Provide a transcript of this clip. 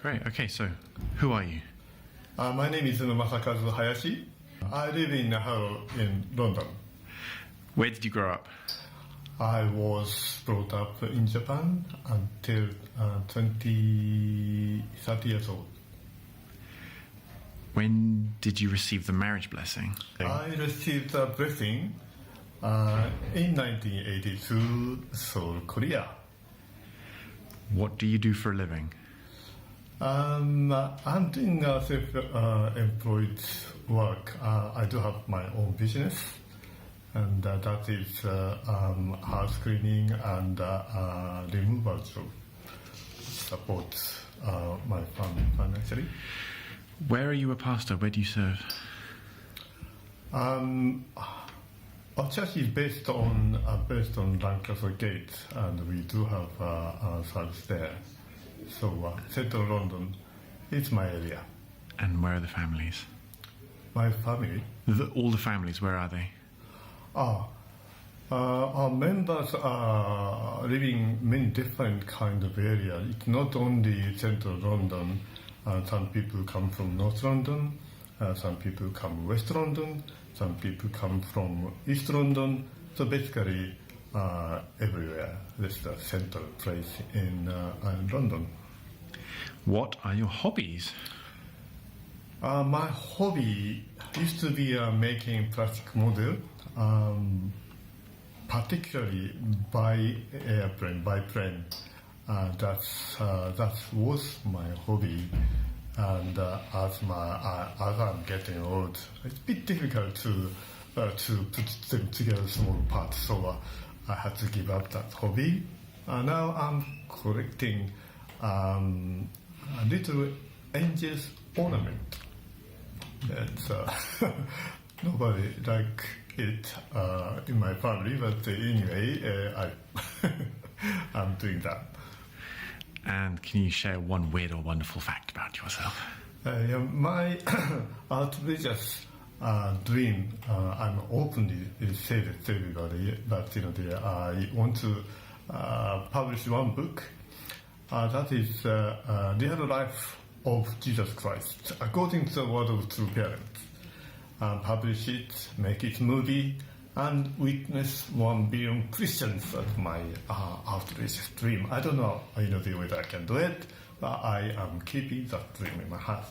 Great. Okay, so who are you? My name is Masakazu Hayashi. I live in Harrow in London. Where did you grow up? I was brought up in Japan until 30 years old. When did you receive the marriage blessing? I received a blessing in 1982, Seoul, Korea. What do you do for a living? I'm doing self-employed work. I do have my own business, and that is house cleaning and removal job. Support my family financially. Where are you a pastor? Where do you serve? Our church is based on Lancaster Gate, and we do have a service there. So Central London is my area. And where are the families? My family. All the families, where are they? Our members are living in many different kind of areas. It's not only Central London. Some people come from North London. Some people come West London. Some people come from East London. So basically, everywhere. This is a central place in London. What are your hobbies? My hobby used to be making plastic model, particularly by plane. That was my hobby. And as I'm getting old, it's a bit difficult to put them together small parts. So I had to give up that hobby. Now I'm collecting little angels ornament. It's nobody like it in my family, but anyway, I'm doing that. And can you share one weird or wonderful fact about yourself? My outrageous dream, I'm openly say it to everybody, but I want to publish one book. That is real life of Jesus Christ, according to the word of true parents. Publish it, make it movie, and witness 1 billion Christians. That's my outrageous dream. I don't know whether I can do it, but I am keeping that dream in my heart.